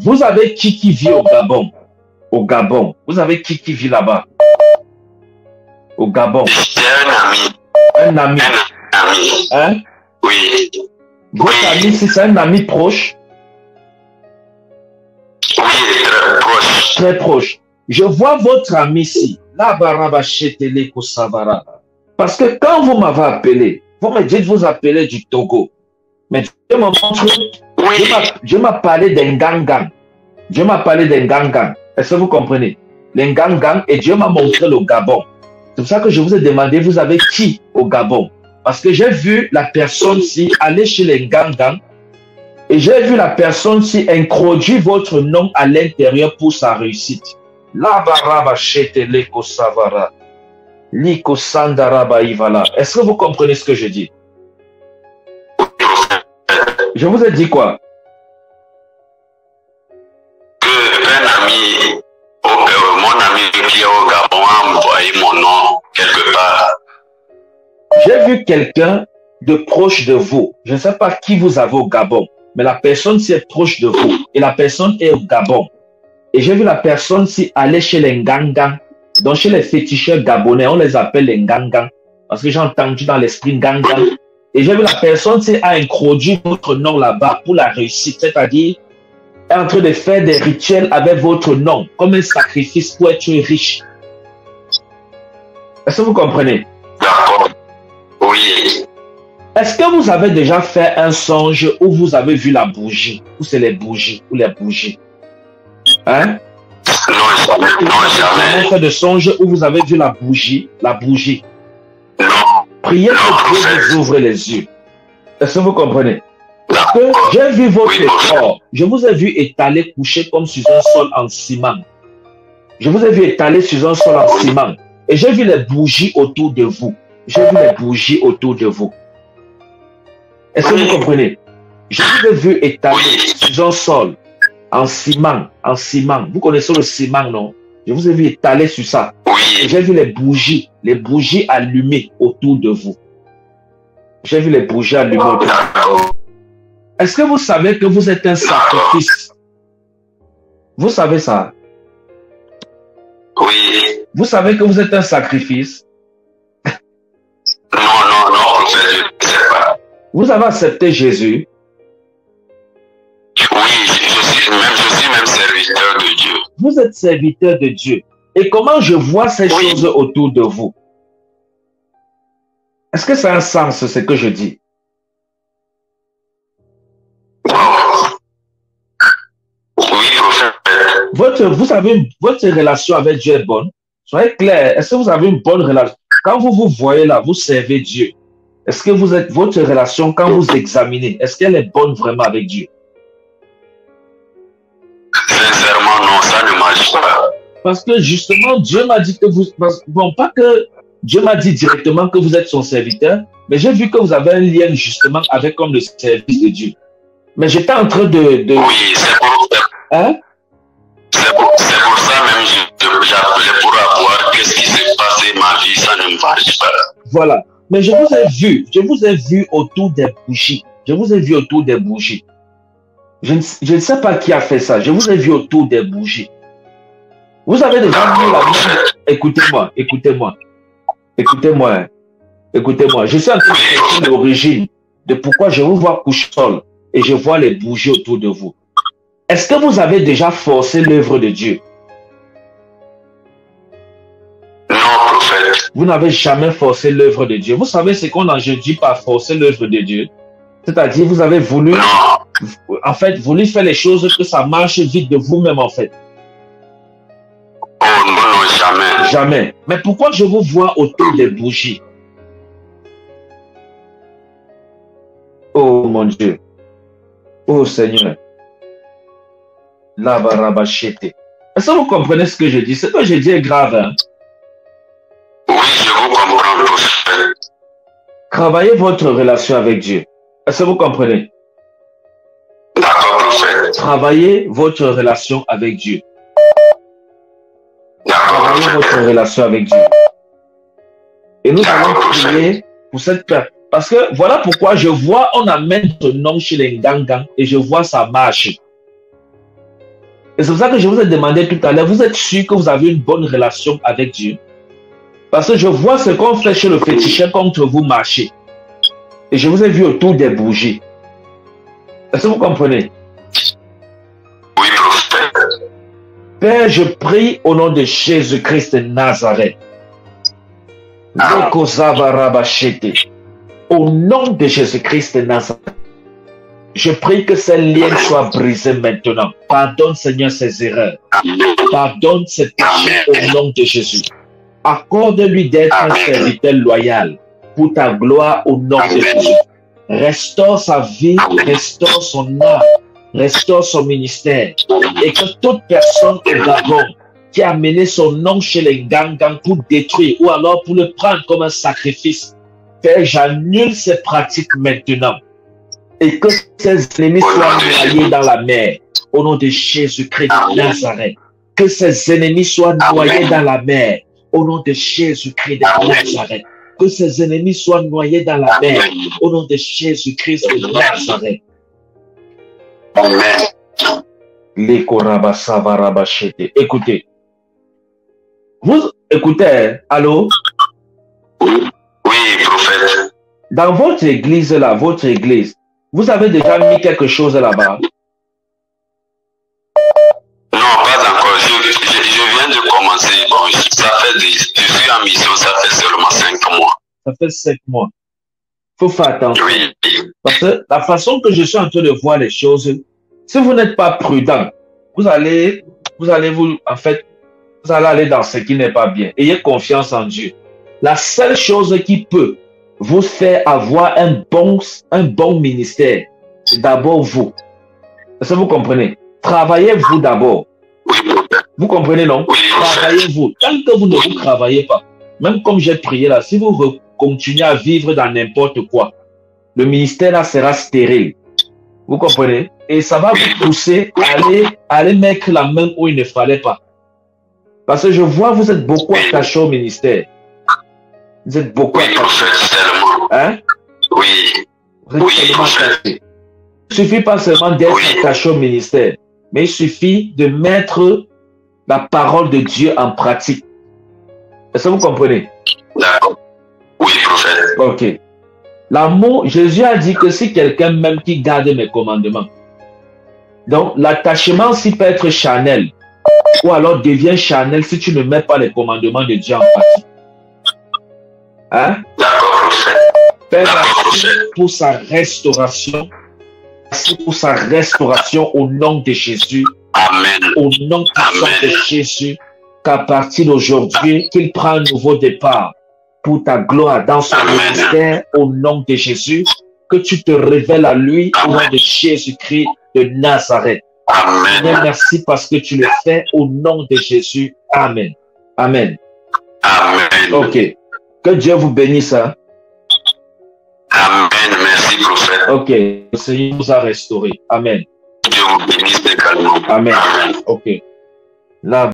Vous avez qui vit au Gabon? Au Gabon. Vous avez qui vit là-bas? Au Gabon. J'ai un ami. Un ami. Un ami. Hein? Oui. Votre ami, si c'est un ami proche? Oui, très proche. Très proche. Je vois votre ami ici. Parce que quand vous m'avez appelé, vous me dites vous appelez du Togo. Mais Dieu m'a montré, Dieu m'a parlé d'un gang-gang. Dieu m'a parlé d'un gang-gang. Est-ce que vous comprenez? Les gang-gang, et Dieu m'a montré le Gabon. C'est pour ça que je vous ai demandé, vous avez qui au Gabon? Parce que j'ai vu la personne-ci aller chez les gang-gang et j'ai vu la personne-ci introduire votre nom à l'intérieur pour sa réussite. Est-ce que vous comprenez ce que je dis? Je vous ai dit quoi? Un ami, mon ami qui est au Gabon a envoyé mon nom quelque part. J'ai vu quelqu'un de proche de vous. Je ne sais pas qui vous avez au Gabon, mais la personne ci est proche de vous et la personne est au Gabon. Et j'ai vu la personne ci aller chez les Ngangang. Donc chez les féticheurs gabonais, on les appelle les Ngangang. Parce que j'ai entendu dans l'esprit Ngangang. Et j'ai vu la personne ci a introduit votre nom là-bas pour la réussite. C'est-à-dire, est en train de faire des rituels avec votre nom, comme un sacrifice pour être riche. Est-ce que vous comprenez? D'accord. Oui. Est-ce que vous avez déjà fait un songe où vous avez vu la bougie? Ou c'est les bougies? Ou les bougies? Hein? Non, jamais. Non, jamais. Vous avez fait de songe où vous avez vu la bougie? La bougie. Non. Priez que Dieu vous ouvre les yeux. Est-ce que vous comprenez? Parce que j'ai vu votre corps. Je vous ai vu étalé, couché comme sur un sol en ciment. Je vous ai vu étalé sur un sol en ciment. Et j'ai vu les bougies autour de vous. J'ai vu les bougies autour de vous. Est-ce que vous comprenez? Je vous ai vu étalé sur un sol en ciment, en ciment. Vous connaissez le ciment, non? Je vous ai vu étalé sur ça. Et j'ai vu les bougies allumées autour de vous. J'ai vu les bougies allumées autour de vous. Est-ce que vous savez que vous êtes un sacrifice? Vous savez ça? Oui. Vous savez que vous êtes un sacrifice? Non, je ne sais pas. Vous avez accepté Jésus? Oui, je suis même serviteur de Dieu. Vous êtes serviteur de Dieu. Et comment je vois ces choses autour de vous? Est-ce que ça a un sens, ce que je dis? Oui, prophète. Vous avez votre relation avec Dieu est bonne? Soyez clair. Est-ce que vous avez une bonne relation? Quand vous vous voyez là, vous servez Dieu. Est-ce que votre relation, quand vous examinez, est-ce qu'elle est bonne vraiment avec Dieu? Sincèrement, non, ça ne marche pas. Parce que justement, Dieu m'a dit que vous... Bon, pas que Dieu m'a dit directement que vous êtes son serviteur, mais j'ai vu que vous avez un lien justement avec comme le service de Dieu. Mais j'étais en train de... Oui, c'est pour ça. Hein? C'est pour ça même que j'appelais pour avoir qu'est-ce qui s'est passé ma vie, ça ne marche pas. Voilà. Mais je vous ai vu autour des bougies. Je vous ai vu autour des bougies. Je ne sais pas qui a fait ça. Je vous ai vu autour des bougies. Vous avez déjà vu la même... Écoutez-moi. Je suis en train de chercher l'origine de pourquoi je vous vois coucher seul et je vois les bougies autour de vous. Est-ce que vous avez déjà forcé l'œuvre de Dieu? Non, prophète. Vous n'avez jamais forcé l'œuvre de Dieu. Vous savez ce qu'on dit par forcer l'œuvre de Dieu? C'est-à-dire, vous avez voulu, en fait, voulu faire les choses que ça marche vite de vous-même, en fait. Oh non, jamais. Jamais. Mais pourquoi je vous vois autour des bougies? Oh mon Dieu. Oh Seigneur. Est-ce que vous comprenez ce que je dis? Ce que je dis est grave, hein? Oui, je vous comprends, prophète. Travaillez votre relation avec Dieu. Est-ce que vous comprenez? D'accord, prophète. Travaillez votre relation avec Dieu. D'accord, Travaillez votre prophète. relation avec Dieu. Et nous allons prier pour cette paix. Parce que voilà pourquoi je vois, on amène ton nom chez les Ngangang et je vois ça marche. Et c'est pour ça que je vous ai demandé tout à l'heure, vous êtes sûr que vous avez une bonne relation avec Dieu? Parce que je vois ce qu'on fait chez le féticheur contre vous marcher. Et je vous ai vu autour des bougies. Est-ce que vous comprenez? Oui, prophète. Père, je prie au nom de Jésus-Christ de Nazareth. Au nom de Jésus-Christ de Nazareth, je prie que ces liens soient brisés maintenant. Pardonne, Seigneur, ses erreurs. Pardonne ses péchés au nom de Jésus. Accorde-lui d'être un serviteur loyal pour ta gloire au nom de Jésus. Restaure sa vie, restaure son âme, restaure son ministère. Et que toute personne au Gabon qui a mené son nom chez les Gangang pour détruire ou alors pour le prendre comme un sacrifice, Père, j'annule ces pratiques maintenant. Et que ces ennemis soient noyés dans la mer au nom de Jésus-Christ de Nazareth. Que ces ennemis soient noyés dans la mer au nom de Jésus-Christ de Nazareth. Que ces ennemis soient noyés dans la mer au nom de Jésus-Christ de Nazareth. Amen. Écoutez. Vous écoutez, allô? Oui, prophète. Dans votre église là, votre église, vous avez déjà mis quelque chose là-bas? Non, pas encore. Je viens de commencer. Bon, je suis en mission, ça fait seulement 5 mois. Ça fait 5 mois. Il faut faire attention. Oui. Parce que la façon que je suis en train de voir les choses, si vous n'êtes pas prudent, vous allez aller dans ce qui n'est pas bien. Ayez confiance en Dieu. La seule chose qui peut vous faire avoir un bon ministère, c'est d'abord vous. Est-ce que vous comprenez? Travaillez-vous d'abord. Vous comprenez, non? Travaillez-vous. Tant que vous ne vous travaillez pas, même comme j'ai prié là, si vous continuez à vivre dans n'importe quoi, le ministère là sera stérile. Vous comprenez? Et ça va vous pousser à aller mettre la main où il ne fallait pas. Parce que je vois, vous êtes beaucoup attachés au ministère. Vous êtes beaucoup attachés. Hein? Oui. Vous êtes tellement attachés. Il ne suffit pas seulement d'être attaché au ministère, mais il suffit de mettre la parole de Dieu en pratique. Est-ce que vous comprenez? D'accord. Oui, prophète. Ok. L'amour, Jésus a dit que si quelqu'un m'aime qui garde mes commandements. Donc, l'attachement aussi peut être charnel. Ou alors devient charnel si tu ne mets pas les commandements de Dieu en pratique. Hein? D'accord, prophète. Père, merci pour sa restauration. Merci pour sa restauration au nom de Jésus. Amen. Au nom de Jésus, qu'à partir d'aujourd'hui, qu'il prend un nouveau départ pour ta gloire dans son ministère au nom de Jésus, que tu te révèles à lui au nom de Jésus-Christ de Nazareth. Amen. Merci parce que tu le fais au nom de Jésus. Amen. Amen. Amen. Ok. Que Dieu vous bénisse. Hein? Amen. Merci, prophète. Ok. Le Seigneur nous a restaurés. Amen. Dieu vous bénisse également. Amen. Ok. Là.